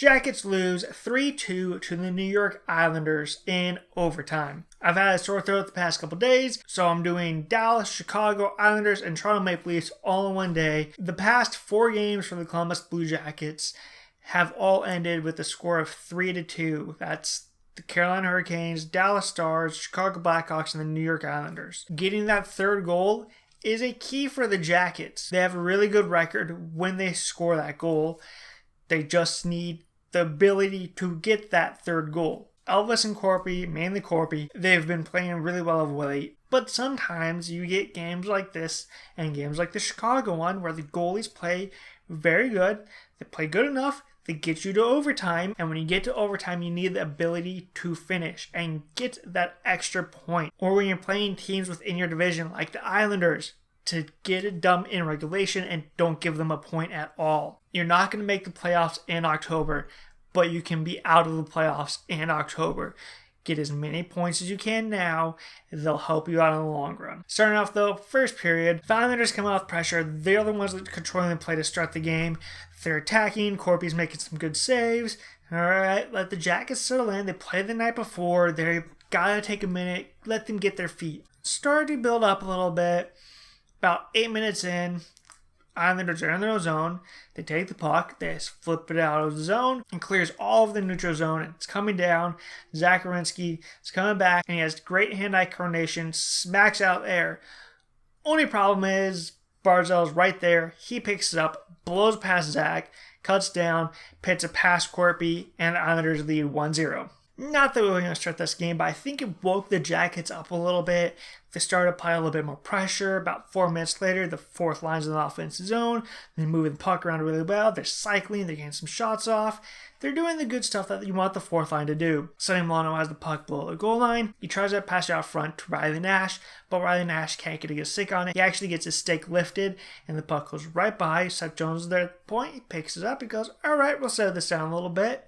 Jackets lose 3-2 to the New York Islanders in overtime. I've had a sore throat the past couple days, so I'm doing Dallas, Chicago, Islanders, and Toronto Maple Leafs all in one day. The past 4 games for the Columbus Blue Jackets have all ended with a score of 3-2. That's the Carolina Hurricanes, Dallas Stars, Chicago Blackhawks, and the New York Islanders. Getting that third goal is a key for the Jackets. They have a really good record when they score that goal. They just need the ability to get that third goal. Elvis and Corpy, mainly Corpy, they've been playing really well of late. But sometimes you get games like this and games like the Chicago one where the goalies play very good. They play good enough. They get you to overtime. And when you get to overtime, you need the ability to finish and get that extra point. Or when you're playing teams within your division like the Islanders, to get it done in regulation and don't give them a point at all. You're not going to make the playoffs in October, but you can be out of the playoffs in October. Get as many points as you can now. They'll help you out in the long run. Starting off though, first period, the Islanders come out with pressure. They're the ones controlling the play to start the game. They're attacking. Corpy's making some good saves. All right, let the Jackets settle in. They played the night before. They gotta take a minute. Let them get their feet. Start to build up a little bit. About 8 minutes in, Islanders are in their own zone. They take the puck, they flip it out of the zone, and clears all of the neutral zone. And it's coming down. Zach Werenski is coming back, and he has great hand-eye coordination, smacks out there. Only problem is, Barzal's right there. He picks it up, blows past Zach, cuts down, pits a past Corpy, and the Islanders lead 1-0. Not that we were going to start this game, but I think it woke the Jackets up a little bit. They started applying a little bit more pressure. About 4 minutes later, the fourth line's in the offensive zone. They're moving the puck around really well. They're cycling. They're getting some shots off. They're doing the good stuff that you want the fourth line to do. Sonny Milano has the puck below the goal line. He tries to pass it out front to Riley Nash, but Riley Nash can't get a good stick on it. He actually gets his stick lifted, and the puck goes right by. Seth Jones is there at the point. He picks it up. He goes, all right, we'll settle this down a little bit.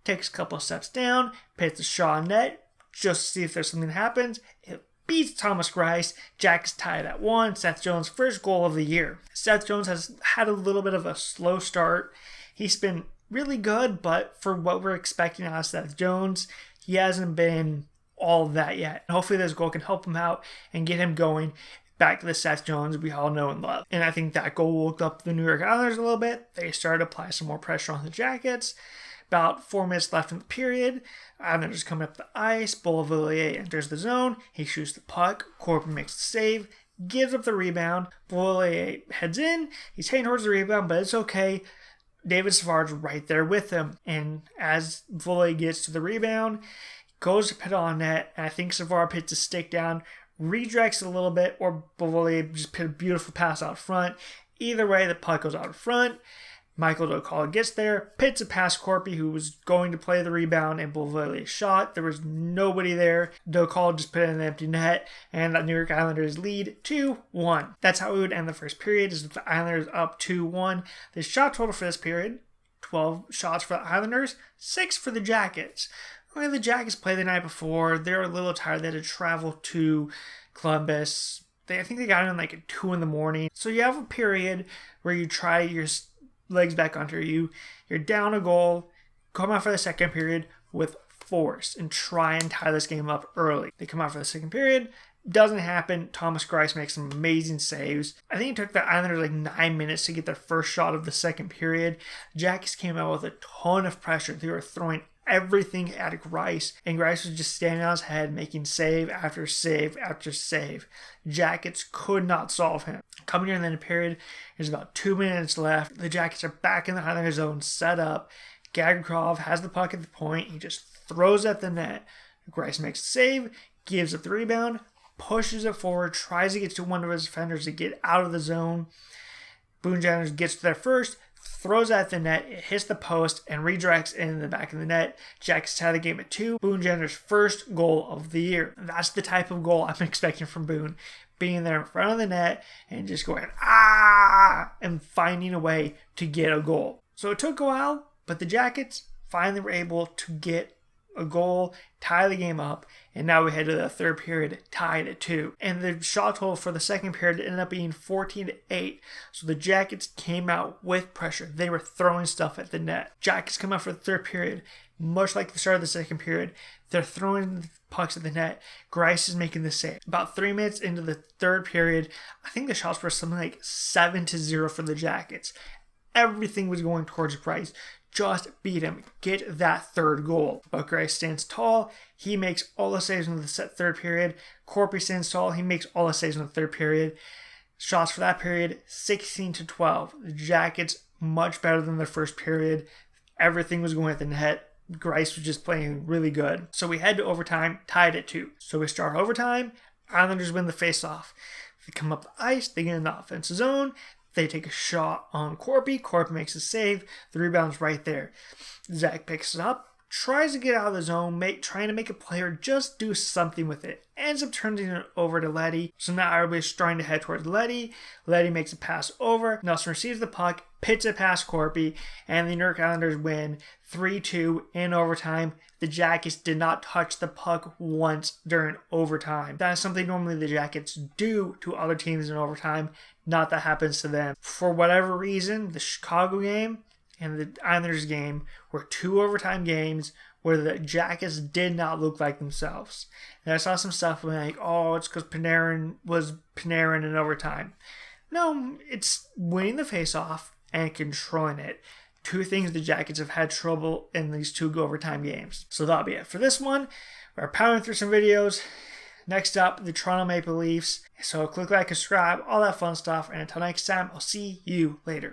Takes a couple of steps down, pits the shot on net, just to see if there's something that happens. It beats Thomas Greiss. Jackets tied at 1. Seth Jones' first goal of the year. Seth Jones has had a little bit of a slow start. He's been really good, but for what we're expecting out of Seth Jones, he hasn't been all that yet. Hopefully this goal can help him out and get him going back to the Seth Jones we all know and love. And I think that goal woke up the New York Islanders a little bit. They started to apply some more pressure on the Jackets. About 4 minutes left in the period. Islanders coming up the ice. Beauvillier enters the zone. He shoots the puck. Corpy makes the save. Gives up the rebound. Beauvillier heads in. He's heading towards the rebound, but it's okay. David Savard's right there with him. And as Beauvillier gets to the rebound, he goes to pit on net. And I think Savard pits a stick down, redirects it a little bit, or Beauvillier just put a beautiful pass out front. Either way, the puck goes out front. Michael Docall gets there, pits it past Corpy, who was going to play the rebound, and Beauvillier shot. There was nobody there. Docall just put it in an empty net, and the New York Islanders lead 2-1. That's how we would end the first period, is with the Islanders up 2-1. The shot total for this period, 12 shots for the Islanders, 6 for the Jackets. When the Jackets played the night before, they were a little tired. They had to travel to Columbus. I think they got in like at 2 in the morning. So you have a period where you try your legs back under you. You're down a goal. Come out for the second period with force and try and tie this game up early. They come out for the second period. Doesn't happen. Thomas Greiss makes some amazing saves. I think it took the Islanders like 9 minutes to get their first shot of the second period. Jackets came out with a ton of pressure. They were throwing everything at Greiss, and Greiss was just standing on his head making save after save after save. Jackets could not solve him. Coming here in the period, there's about 2 minutes left. The Jackets are back in the Islanders zone, set up. Gavrikov has the puck at the point. He just throws at the net. Greiss makes a save, gives up the rebound, pushes it forward, tries to get to one of his defenders to get out of the zone. Boone Jennings gets there first, throws at the net, it hits the post, and redirects in the back of the net. Jackets tie the game at 2. Boone Jenner's first goal of the year. That's the type of goal I'm expecting from Boone. Being there in front of the net and just going, and finding a way to get a goal. So it took a while, but the Jackets finally were able to get a goal, tie the game up, and now we head to the third period tied at 2. And the shot total for the second period ended up being 14-8. So the Jackets came out with pressure. They were throwing stuff at the net. Jackets come out for the third period. Much like the start of the second period, they're throwing pucks at the net. Greiss is making the save. About 3 minutes into the third period, I think the shots were something like 7-0 for the Jackets. Everything was going towards Greiss. Just beat him. Get that third goal. But Greiss stands tall. He makes all the saves in the third period. Corpy stands tall. He makes all the saves in the third period. Shots for that period, 16-12. The Jackets, much better than the first period. Everything was going at the net. Greiss was just playing really good. So we head to overtime, tied at 2. So we start overtime. Islanders win the face-off. They come up the ice. They get in the offensive zone. They take a shot on Corpy. Corpy makes a save. The rebound's right there. Zach picks it up, tries to get out of the zone, trying to make a player just do something with it. Ends up turning it over to Leddy. So now everybody's trying to head towards Leddy. Leddy makes a pass over. Nelson receives the puck, pits it past Corpy, and the New York Islanders win 3-2 in overtime. The Jackets did not touch the puck once during overtime. That is something normally the Jackets do to other teams in overtime. Not that happens to them. For whatever reason, the Chicago game and the Islanders game were 2 overtime games where the Jackets did not look like themselves. And I saw some stuff like, oh, it's because Panarin was Panarin in overtime. No, it's winning the faceoff and controlling it. 2 things the Jackets have had trouble in these 2 overtime games. So that'll be it for this one. We're powering through some videos. Next up, the Toronto Maple Leafs. So click like and subscribe, all that fun stuff. And until next time, I'll see you later.